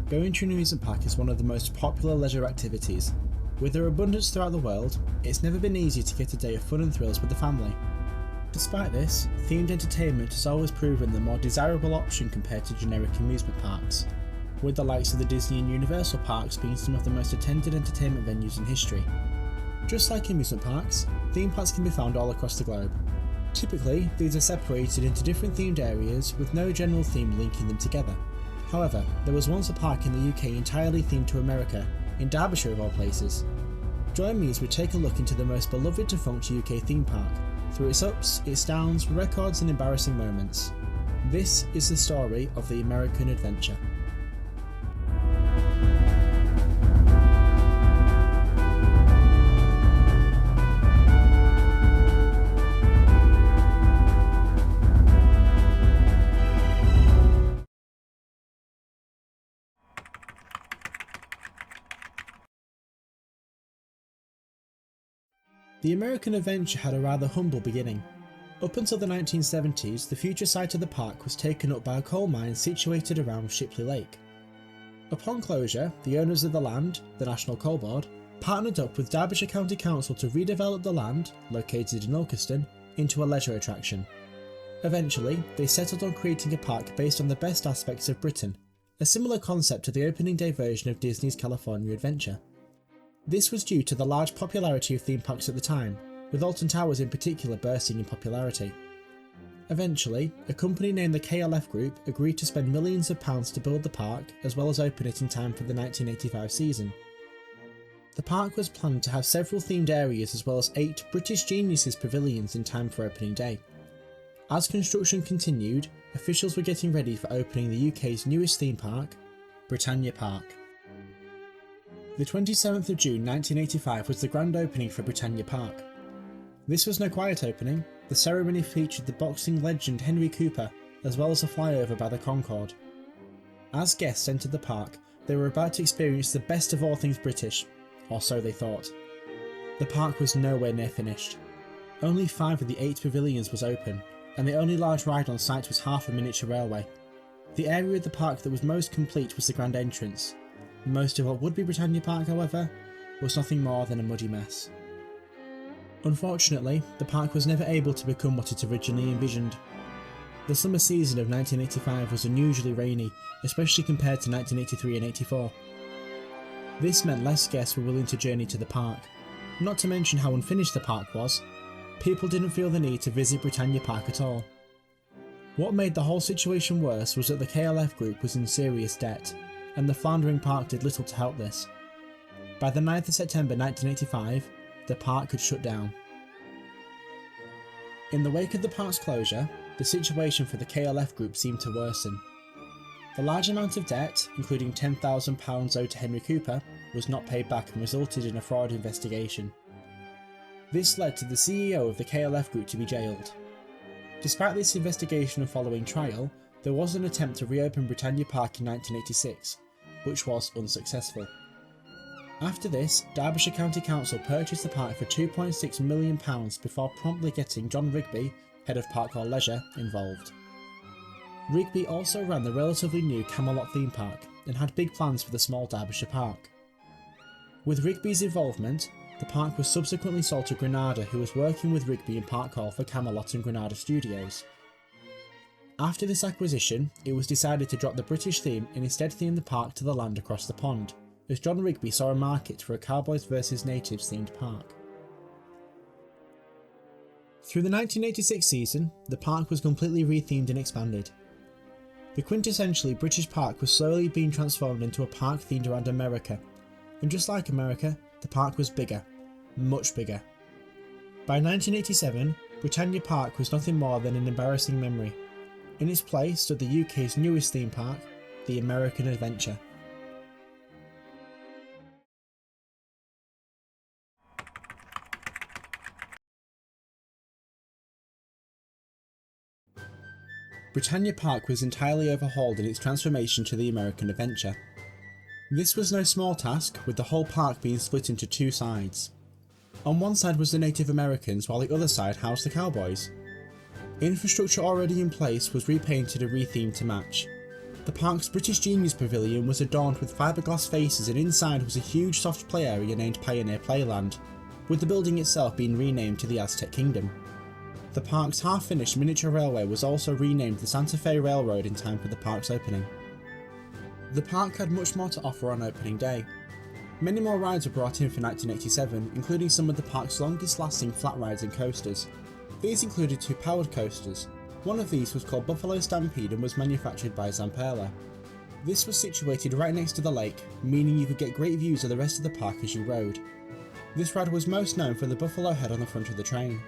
Going to an amusement park is one of the most popular leisure activities. With their abundance throughout the world, it's never been easy to get a day of fun and thrills with the family. Despite this, themed entertainment has always proven the more desirable option compared to generic amusement parks, with the likes of the Disney and Universal parks being some of the most attended entertainment venues in history. Just like amusement parks, theme parks can be found all across the globe. Typically, these are separated into different themed areas with no general theme linking them together. However, there was once a park in the UK entirely themed to America, in Derbyshire of all places. Join me as we take a look into the most beloved defunct UK theme park, through its ups, its downs, records and embarrassing moments. This is the story of the American Adventure. The American Adventure had a rather humble beginning. Up until the 1970s, the future site of the park was taken up by a coal mine situated around Shipley Lake. Upon closure, the owners of the land, the National Coal Board, partnered up with Derbyshire County Council to redevelop the land, located in Ilkeston, into a leisure attraction. Eventually, they settled on creating a park based on the best aspects of Britain, a similar concept to the opening day version of Disney's California Adventure. This was due to the large popularity of theme parks at the time, with Alton Towers in particular bursting in popularity. Eventually, a company named the KLF Group agreed to spend millions of pounds to build the park as well as open it in time for the 1985 season. The park was planned to have several themed areas as well as 8 British Geniuses pavilions in time for opening day. As construction continued, officials were getting ready for opening the UK's newest theme park, Britannia Park. The 27th of June 1985 was the grand opening for Britannia Park. This was no quiet opening. The ceremony featured the boxing legend Henry Cooper, as well as a flyover by the Concorde. As guests entered the park, they were about to experience the best of all things British, or so they thought. The park was nowhere near finished. Only 5 of the 8 pavilions was open, and the only large ride on site was half a miniature railway. The area of the park that was most complete was the grand entrance. Most of what would be Britannia Park, however, was nothing more than a muddy mess. Unfortunately, the park was never able to become what it originally envisioned. The summer season of 1985 was unusually rainy, especially compared to 1983 and 84. This meant less guests were willing to journey to the park. Not to mention how unfinished the park was, people didn't feel the need to visit Britannia Park at all. What made the whole situation worse was that the KLF Group was in serious debt, and the floundering park did little to help this. By the 9th of September 1985, the park had shut down. In the wake of the park's closure, the situation for the KLF Group seemed to worsen. The large amount of debt, including £10,000 owed to Henry Cooper, was not paid back and resulted in a fraud investigation. This led to the CEO of the KLF Group to be jailed. Despite this investigation and following trial, there was an attempt to reopen Britannia Park in 1986, which was unsuccessful. After this, Derbyshire County Council purchased the park for £2.6 million before promptly getting John Rigby, head of Park Hall Leisure, involved. Rigby also ran the relatively new Camelot theme park and had big plans for the small Derbyshire park. With Rigby's involvement, the park was subsequently sold to Granada, who was working with Rigby in Park Hall for Camelot and Granada Studios. After this acquisition, it was decided to drop the British theme and instead theme the park to the land across the pond, as John Rigby saw a market for a Cowboys vs Natives themed park. Through the 1986 season, the park was completely rethemed and expanded. The quintessentially British park was slowly being transformed into a park themed around America, and just like America, the park was bigger, much bigger. By 1987, Britannia Park was nothing more than an embarrassing memory. In its place stood the UK's newest theme park, the American Adventure. Britannia Park was entirely overhauled in its transformation to the American Adventure. This was no small task, with the whole park being split into 2 sides. On one side was the Native Americans, while the other side housed the Cowboys. Infrastructure already in place was repainted and rethemed to match. The park's British Genius Pavilion was adorned with fiberglass faces, and inside was a huge soft play area named Pioneer Playland, with the building itself being renamed to the Aztec Kingdom. The park's half-finished miniature railway was also renamed the Santa Fe Railroad in time for the park's opening. The park had much more to offer on opening day. Many more rides were brought in for 1987, including some of the park's longest-lasting flat rides and coasters. These included 2 powered coasters. One of these was called Buffalo Stampede and was manufactured by Zamperla. This was situated right next to the lake, meaning you could get great views of the rest of the park as you rode. This ride was most known for the buffalo head on the front of the train.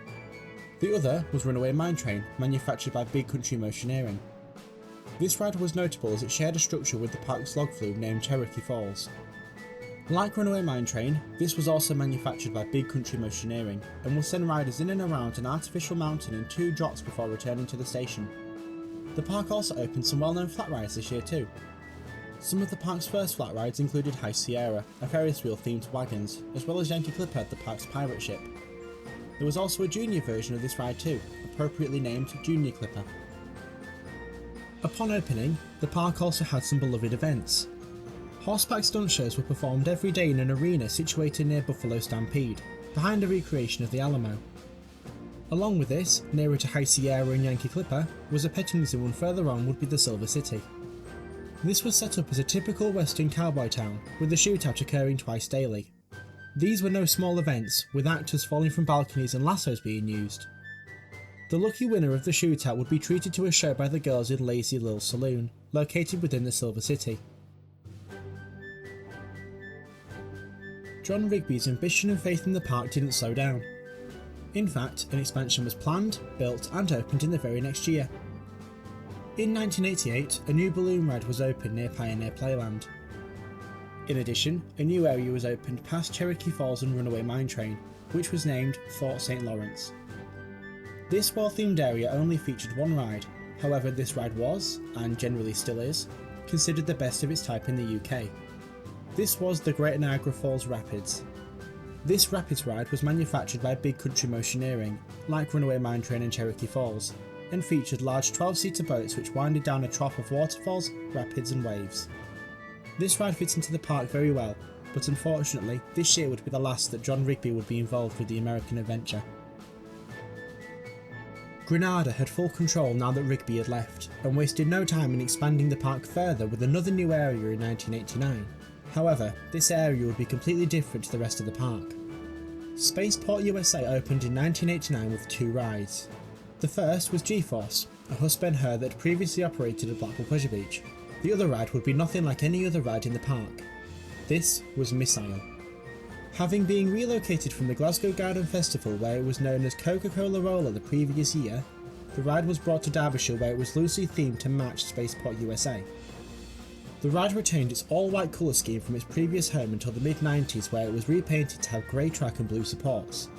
The other was Runaway Mine Train, manufactured by Big Country Motioneering. This ride was notable as it shared a structure with the park's log flume named Cherokee Falls. Like Runaway Mine Train, this was also manufactured by Big Country Motioneering and will send riders in and around an artificial mountain in 2 drops before returning to the station. The park also opened some well-known flat rides this year too. Some of the park's first flat rides included High Sierra, a Ferris wheel themed to wagons, as well as Yankee Clipper, the park's pirate ship. There was also a junior version of this ride too, appropriately named Junior Clipper. Upon opening, the park also had some beloved events. Horseback stunt shows were performed every day in an arena situated near Buffalo Stampede, behind a recreation of the Alamo. Along with this, nearer to High Sierra and Yankee Clipper, was a petting zoo, and further on would be the Silver City. This was set up as a typical western cowboy town, with the shootout occurring twice daily. These were no small events, with actors falling from balconies and lassos being used. The lucky winner of the shootout would be treated to a show by the girls in Lazy Lil Saloon, located within the Silver City. John Rigby's ambition and faith in the park didn't slow down. In fact, an expansion was planned, built and opened in the very next year. In 1988, a new balloon ride was opened near Pioneer Playland. In addition, a new area was opened past Cherokee Falls and Runaway Mine Train, which was named Fort St. Lawrence. This war-themed area only featured 1 ride, however this ride was, and generally still is, considered the best of its type in the UK. This was the Great Niagara Falls Rapids. This Rapids ride was manufactured by Big Country Motioneering, like Runaway Mine Train and Cherokee Falls, and featured large 12-seater boats which winded down a trough of waterfalls, rapids and waves. This ride fits into the park very well, but unfortunately this year would be the last that John Rigby would be involved with the American adventure. Granada had full control now that Rigby had left, and wasted no time in expanding the park further with another new area in 1989. However, this area would be completely different to the rest of the park. Spaceport USA opened in 1989 with 2 rides. The first was G-Force, a husband-her that previously operated at Blackpool Pleasure Beach. The other ride would be nothing like any other ride in the park. This was Missile. Having been relocated from the Glasgow Garden Festival, where it was known as Coca-Cola Roller the previous year, the ride was brought to Derbyshire, where it was loosely themed to match Spaceport USA. The ride retained its all-white colour scheme from its previous home until the mid-90s, where it was repainted to have grey track and blue supports.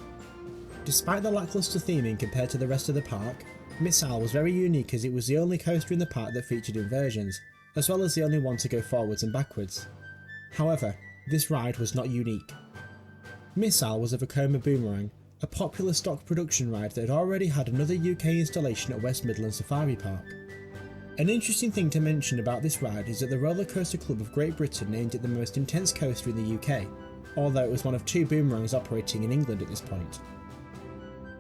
Despite the lacklustre theming compared to the rest of the park, Missile was very unique as it was the only coaster in the park that featured inversions, as well as the only one to go forwards and backwards. However, this ride was not unique. Missile was a Vekoma Boomerang, a popular stock production ride that had already had another UK installation at West Midlands Safari Park. An interesting thing to mention about this ride is that the Roller Coaster Club of Great Britain named it the most intense coaster in the UK, although it was one of 2 boomerangs operating in England at this point.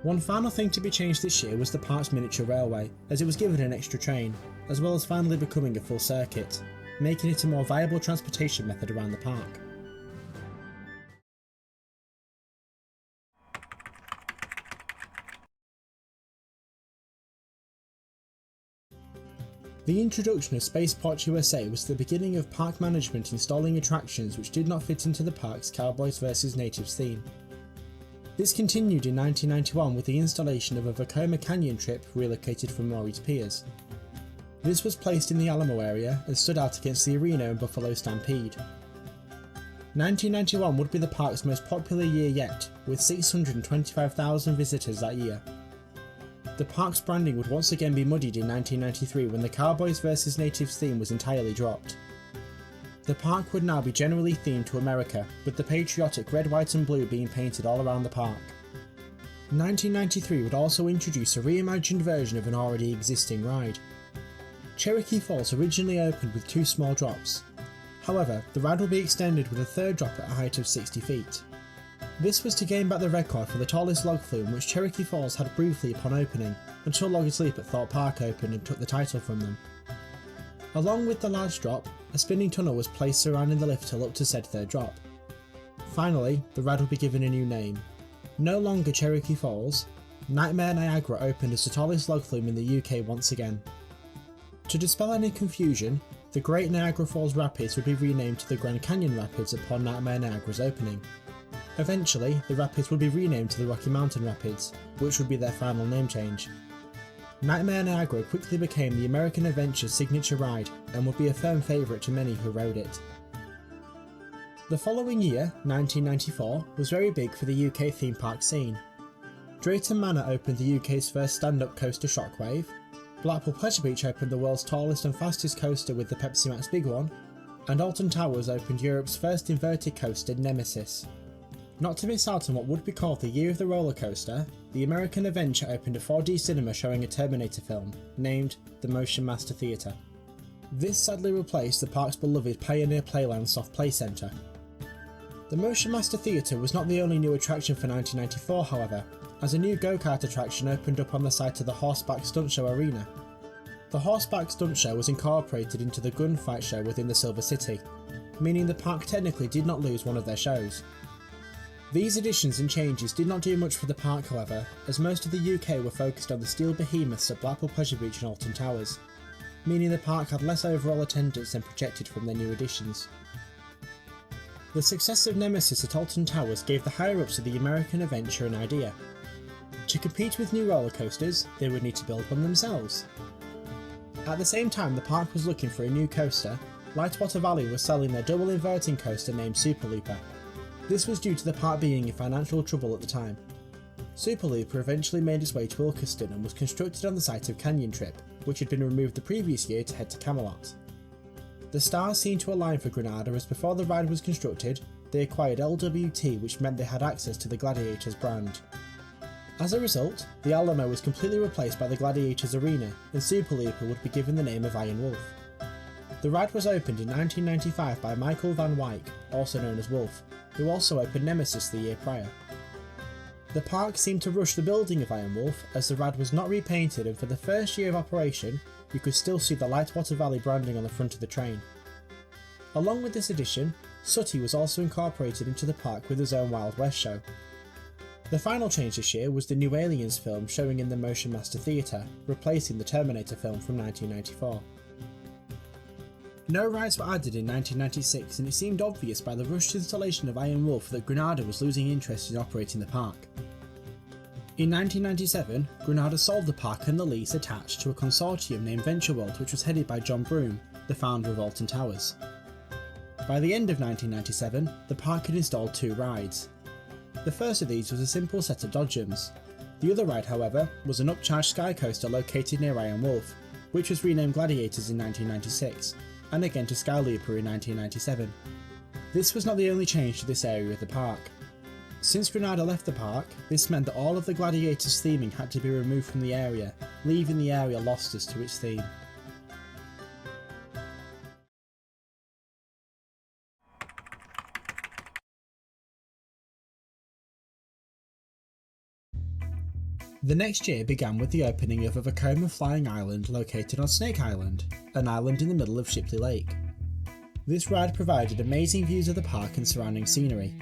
One final thing to be changed this year was the park's miniature railway, as it was given an extra train, as well as finally becoming a full circuit, making it a more viable transportation method around the park. The introduction of Spaceport USA was the beginning of park management installing attractions which did not fit into the park's Cowboys vs Natives theme. This continued in 1991 with the installation of a Vekoma Canyon trip relocated from Morey's Piers. This was placed in the Alamo area and stood out against the arena and Buffalo Stampede. 1991 would be the park's most popular year yet, with 625,000 visitors that year. The park's branding would once again be muddied in 1993 when the Cowboys vs Natives theme was entirely dropped. The park would now be generally themed to America, with the patriotic red, white and blue being painted all around the park. 1993 would also introduce a reimagined version of an already existing ride. Cherokee Falls originally opened with 2 small drops. However, the ride will be extended with a 3rd drop at a height of 60 feet. This was to gain back the record for the tallest log flume which Cherokee Falls had briefly upon opening, until Loggers Leap at Thorpe Park opened and took the title from them. Along with the large drop, a spinning tunnel was placed surrounding the lift hill up to said 3rd drop. Finally, the ride will be given a new name. No longer Cherokee Falls, Nightmare Niagara opened as the tallest log flume in the UK once again. To dispel any confusion, the Great Niagara Falls Rapids would be renamed to the Grand Canyon Rapids upon Nightmare Niagara's opening. Eventually, the rapids would be renamed to the Rocky Mountain Rapids, which would be their final name change. Nightmare Niagara quickly became the American Adventure's signature ride and would be a firm favourite to many who rode it. The following year, 1994, was very big for the UK theme park scene. Drayton Manor opened the UK's first stand-up coaster Shockwave, Blackpool Pleasure Beach opened the world's tallest and fastest coaster with the Pepsi Max Big One, and Alton Towers opened Europe's first inverted coaster Nemesis. Not to miss out on what would be called the Year of the Roller Coaster, the American Adventure opened a 4D cinema showing a Terminator film, named the Motion Master Theatre. This sadly replaced the park's beloved Pioneer Playland Soft Play Centre. The Motion Master Theatre was not the only new attraction for 1994 however, as a new go-kart attraction opened up on the site of the Horseback Stunt Show Arena. The Horseback Stunt Show was incorporated into the Gunfight Show within the Silver City, meaning the park technically did not lose one of their shows. These additions and changes did not do much for the park however, as most of the UK were focused on the steel behemoths at Blackpool Pleasure Beach and Alton Towers, meaning the park had less overall attendance than projected from their new additions. The success of Nemesis at Alton Towers gave the higher-ups of the American Adventure an idea. To compete with new roller coasters, they would need to build one themselves. At the same time the park was looking for a new coaster, Lightwater Valley was selling their double inverting coaster named Super Looper. This was due to the park being in financial trouble at the time. Super Looper eventually made its way to Ilkeston and was constructed on the site of Canyon Trip, which had been removed the previous year to head to Camelot. The stars seemed to align for Granada as before the ride was constructed, they acquired LWT, which meant they had access to the Gladiators brand. As a result, the Alamo was completely replaced by the Gladiators Arena and Super Looper would be given the name of Iron Wolf. The ride was opened in 1995 by Michael Van Wyck, also known as Wolf, who also opened Nemesis the year prior. The park seemed to rush the building of Iron Wolf as the ride was not repainted and for the first year of operation you could still see the Lightwater Valley branding on the front of the train. Along with this addition, Sooty was also incorporated into the park with his own Wild West show. The final change this year was the new Aliens film showing in the Motion Master Theatre, replacing the Terminator film from 1994. No rides were added in 1996 and it seemed obvious by the rushed installation of Iron Wolf that Granada was losing interest in operating the park. In 1997, Granada sold the park and the lease attached to a consortium named VentureWorld which was headed by John Broome, the founder of Alton Towers. By the end of 1997, the park had installed 2 rides. The first of these was a simple set of dodgems. The other ride, however, was an upcharged sky coaster located near Iron Wolf, which was renamed Gladiators in 1996, and again to Sky Looper in 1997. This was not the only change to this area of the park. Since Granada left the park, this meant that all of the Gladiators theming had to be removed from the area, leaving the area lost as to its theme. The next year began with the opening of a Vekoma flying island located on Snake Island, an island in the middle of Shipley Lake. This ride provided amazing views of the park and surrounding scenery.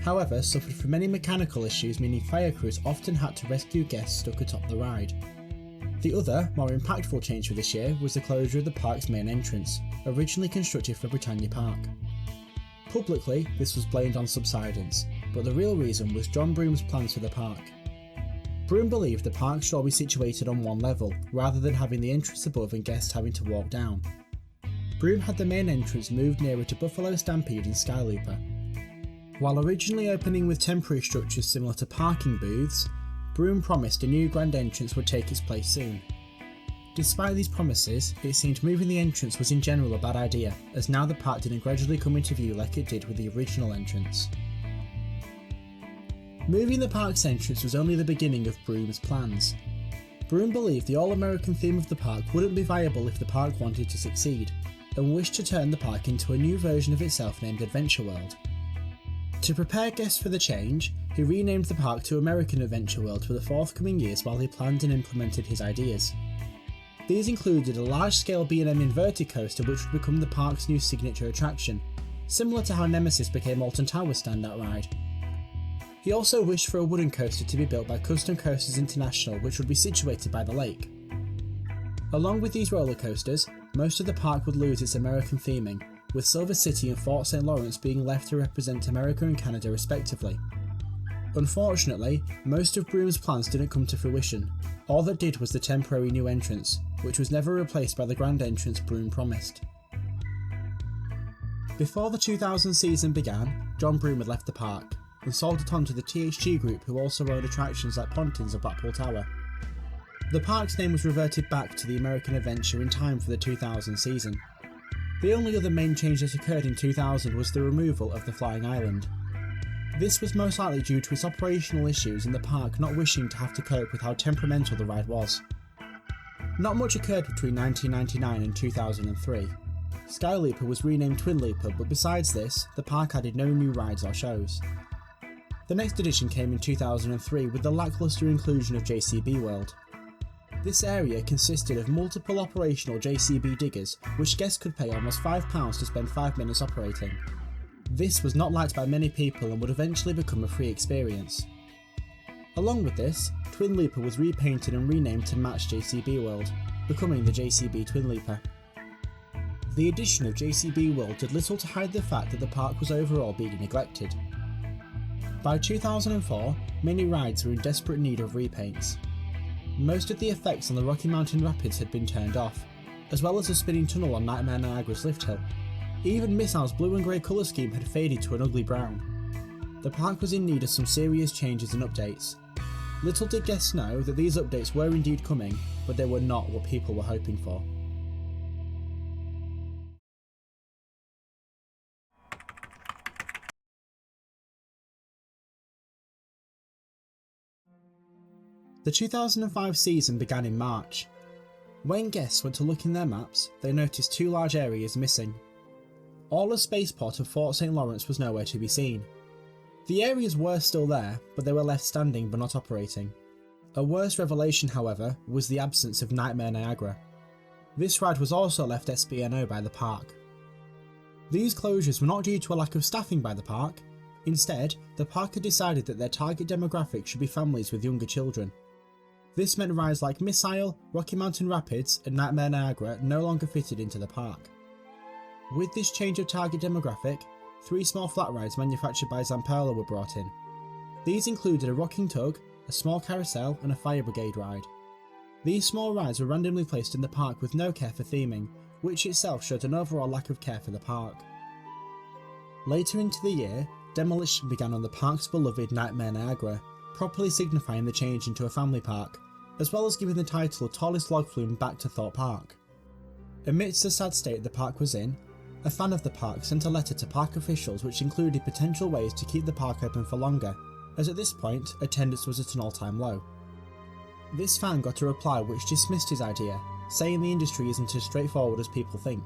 However, suffered from many mechanical issues meaning fire crews often had to rescue guests stuck atop the ride. The other, more impactful change for this year was the closure of the park's main entrance, originally constructed for Britannia Park. Publicly, this was blamed on subsidence, but the real reason was John Broome's plans for the park. Broome believed the park should all be situated on one level, rather than having the entrance above and guests having to walk down. Broome had the main entrance moved nearer to Buffalo Stampede and Sky Looper. While originally opening with temporary structures similar to parking booths, Broome promised a new grand entrance would take its place soon. Despite these promises, it seemed moving the entrance was in general a bad idea, as now the park didn't gradually come into view like it did with the original entrance. Moving the park's entrance was only the beginning of Broome's plans. Broome believed the all-American theme of the park wouldn't be viable if the park wanted to succeed, and wished to turn the park into a new version of itself named Adventure World. To prepare guests for the change, he renamed the park to American Adventure World for the forthcoming years while he planned and implemented his ideas. These included a large-scale B&M inverted coaster which would become the park's new signature attraction, similar to how Nemesis became Alton Tower's standout ride. He also wished for a wooden coaster to be built by Custom Coasters International which would be situated by the lake. Along with these roller coasters, most of the park would lose its American theming, with Silver City and Fort St. Lawrence being left to represent America and Canada respectively. Unfortunately, most of Broome's plans didn't come to fruition. All that did was the temporary new entrance, which was never replaced by the grand entrance Broome promised. Before the 2000 season began, John Broome had left the park, and sold it on to the THG Group who also owned attractions like Pontins of Blackpool Tower. The park's name was reverted back to the American Adventure in time for the 2000 season. The only other main change that occurred in 2000 was the removal of the Flying Island. This was most likely due to its operational issues and the park not wishing to have to cope with how temperamental the ride was. Not much occurred between 1999 and 2003. Sky Leaper was renamed Twin Leaper, but besides this, the park added no new rides or shows. The next edition came in 2003 with the lacklustre inclusion of JCB World. This area consisted of multiple operational JCB diggers, which guests could pay almost £5 to spend 5 minutes operating. This was not liked by many people and would eventually become a free experience. Along with this, Twin Leaper was repainted and renamed to match JCB World, becoming the JCB Twin Leaper. The addition of JCB World did little to hide the fact that the park was overall being neglected. By 2004, many rides were in desperate need of repaints. Most of the effects on the Rocky Mountain Rapids had been turned off, as well as the spinning tunnel on Nightmare Niagara's lift hill. Even Missile's blue and grey colour scheme had faded to an ugly brown. The park was in need of some serious changes and updates. Little did guests know that these updates were indeed coming, but they were not what people were hoping for. The 2005 season began in March. When guests went to look in their maps, they noticed two large areas missing. All of Spaceport and Fort St. Lawrence was nowhere to be seen. The areas were still there, but they were left standing but not operating. A worse revelation, however, was the absence of Nightmare Niagara. This ride was also left SBNO by the park. These closures were not due to a lack of staffing by the park. Instead, the park had decided that their target demographic should be families with younger children. This meant rides like Missile, Rocky Mountain Rapids and Nightmare Niagara no longer fitted into the park. With this change of target demographic, 3 small flat rides manufactured by Zamperla were brought in. These included a rocking tug, a small carousel and a fire brigade ride. These small rides were randomly placed in the park with no care for theming, which itself showed an overall lack of care for the park. Later into the year, demolition began on the park's beloved Nightmare Niagara, properly signifying the change into a family park, as well as giving the title of tallest log flume back to Thorpe Park. Amidst the sad state the park was in, a fan of the park sent a letter to park officials which included potential ways to keep the park open for longer, as at this point attendance was at an all-time low. This fan got a reply which dismissed his idea, saying the industry isn't as straightforward as people think.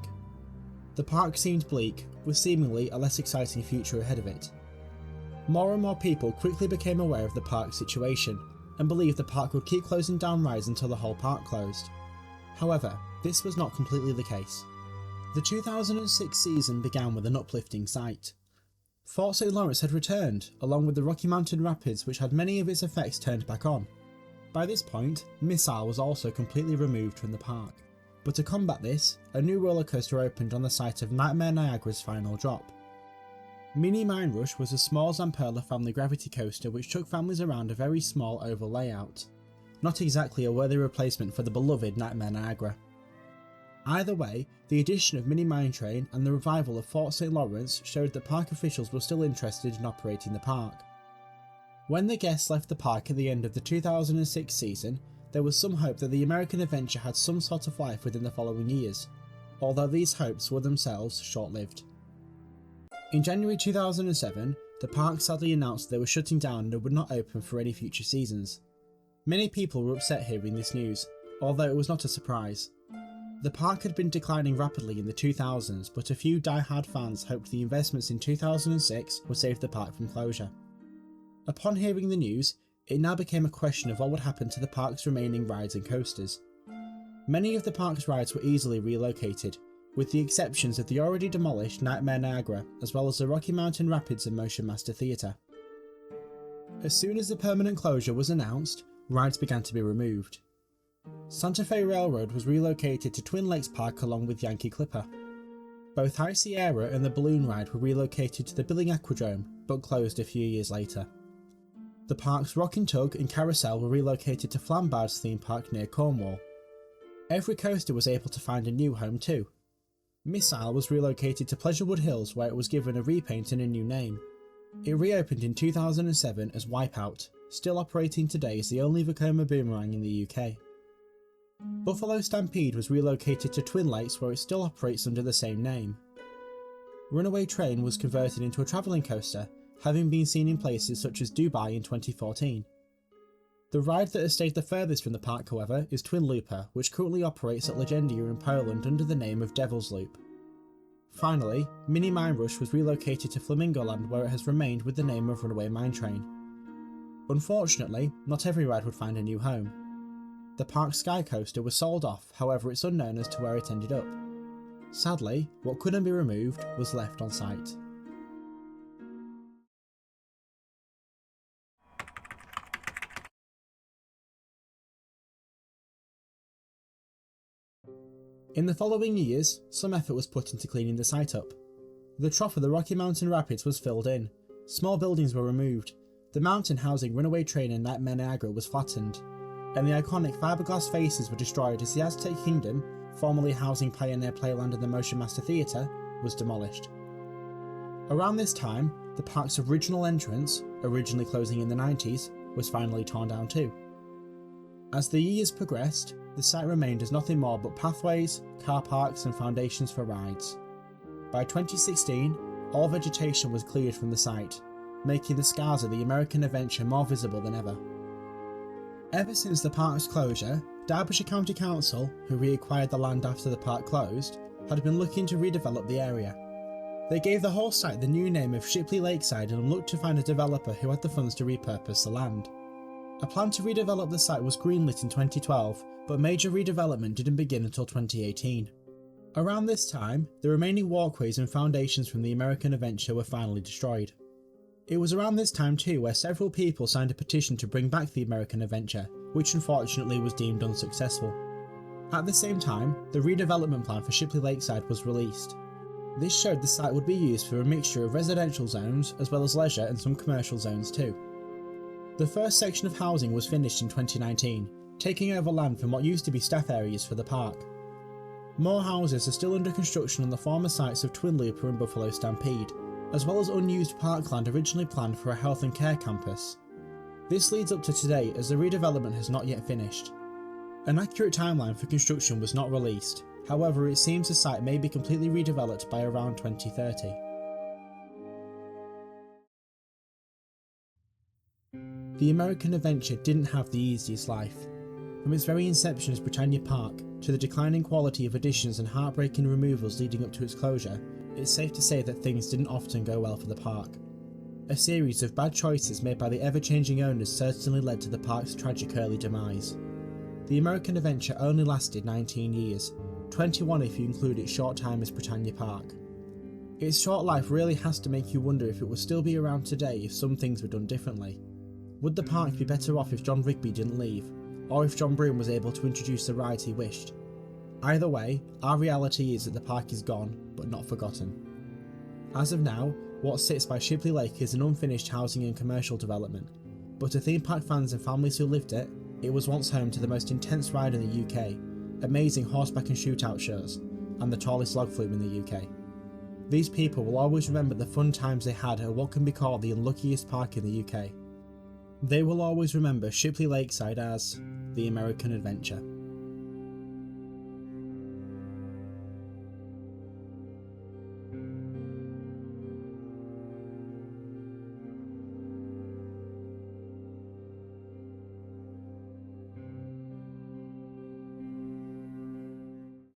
The park seemed bleak, with seemingly a less exciting future ahead of it. More and more people quickly became aware of the park's situation, and believed the park would keep closing down rides until the whole park closed. However, this was not completely the case. The 2006 season began with an uplifting sight. Fort St. Lawrence had returned, along with the Rocky Mountain Rapids which had many of its effects turned back on. By this point, Missile was also completely removed from the park. But to combat this, a new roller coaster opened on the site of Nightmare Niagara's final drop. Mini Mine Rush was a small Zamperla family gravity coaster which took families around a very small oval layout. Not exactly a worthy replacement for the beloved Nightmare Niagara. Either way, the addition of Mini Mine Train and the revival of Fort St. Lawrence showed that park officials were still interested in operating the park. When the guests left the park at the end of the 2006 season, there was some hope that the American Adventure had some sort of life within the following years, although these hopes were themselves short-lived. In January 2007, the park sadly announced they were shutting down and would not open for any future seasons. Many people were upset hearing this news, although it was not a surprise. The park had been declining rapidly in the 2000s, but a few die-hard fans hoped the investments in 2006 would save the park from closure. Upon hearing the news, it now became a question of what would happen to the park's remaining rides and coasters. Many of the park's rides were easily relocated, with the exceptions of the already demolished Nightmare Niagara, as well as the Rocky Mountain Rapids and Motion Master Theatre. As soon as the permanent closure was announced, rides began to be removed. Santa Fe Railroad was relocated to Twin Lakes Park along with Yankee Clipper. Both High Sierra and the balloon ride were relocated to the Billing Aquadrome, but closed a few years later. The park's Rockin' Tug and Carousel were relocated to Flambard's theme park near Cornwall. Every coaster was able to find a new home too. Missile was relocated to Pleasurewood Hills, where it was given a repaint and a new name. It reopened in 2007 as Wipeout, still operating today as the only Vekoma boomerang in the UK. Buffalo Stampede was relocated to Twin Lakes, where it still operates under the same name. Runaway Train was converted into a travelling coaster, having been seen in places such as Dubai in 2014. The ride that has stayed the furthest from the park, however, is Twin Looper, which currently operates at Legendia in Poland under the name of Devil's Loop. Finally, Mini Mine Rush was relocated to Flamingoland, where it has remained with the name of Runaway Mine Train. Unfortunately, not every ride would find a new home. The park's Sky Coaster was sold off, however it's unknown as to where it ended up. Sadly, what couldn't be removed was left on site. In the following years, some effort was put into cleaning the site up. The trough of the Rocky Mountain Rapids was filled in, small buildings were removed, the mountain housing Runaway Train and Nightmare Niagara was flattened, and the iconic fiberglass faces were destroyed as the Aztec Kingdom, formerly housing Pioneer Playland and the Motion Master Theatre, was demolished. Around this time, the park's original entrance, originally closing in the 90s, was finally torn down too. As the years progressed, the site remained as nothing more but pathways, car parks and foundations for rides. By 2016, all vegetation was cleared from the site, making the scars of the American Adventure more visible than ever. Ever since the park's closure, Derbyshire County Council, who reacquired the land after the park closed, had been looking to redevelop the area. They gave the whole site the new name of Shipley Lakeside and looked to find a developer who had the funds to repurpose the land. A plan to redevelop the site was greenlit in 2012, but major redevelopment didn't begin until 2018. Around this time, the remaining walkways and foundations from the American Adventure were finally destroyed. It was around this time too where several people signed a petition to bring back the American Adventure, which unfortunately was deemed unsuccessful. At the same time, the redevelopment plan for Shipley Lakeside was released. This showed the site would be used for a mixture of residential zones as well as leisure and some commercial zones too. The first section of housing was finished in 2019, taking over land from what used to be staff areas for the park. More houses are still under construction on the former sites of Twin Looper and Buffalo Stampede, as well as unused parkland originally planned for a health and care campus. This leads up to today as the redevelopment has not yet finished. An accurate timeline for construction was not released, however it seems the site may be completely redeveloped by around 2030. The American Adventure didn't have the easiest life. From its very inception as Britannia Park, to the declining quality of additions and heartbreaking removals leading up to its closure, it's safe to say that things didn't often go well for the park. A series of bad choices made by the ever-changing owners certainly led to the park's tragic early demise. The American Adventure only lasted 19 years, 21 if you include its short time as Britannia Park. Its short life really has to make you wonder if it would still be around today if some things were done differently. Would the park be better off if John Rigby didn't leave, or if John Broome was able to introduce the rides he wished? Either way, our reality is that the park is gone, but not forgotten. As of now, what sits by Shipley Lake is an unfinished housing and commercial development, but to theme park fans and families who lived it, it was once home to the most intense ride in the UK, amazing horseback and shootout shows, and the tallest log flume in the UK. These people will always remember the fun times they had at what can be called the unluckiest park in the UK. They will always remember Shipley Lakeside as the American Adventure.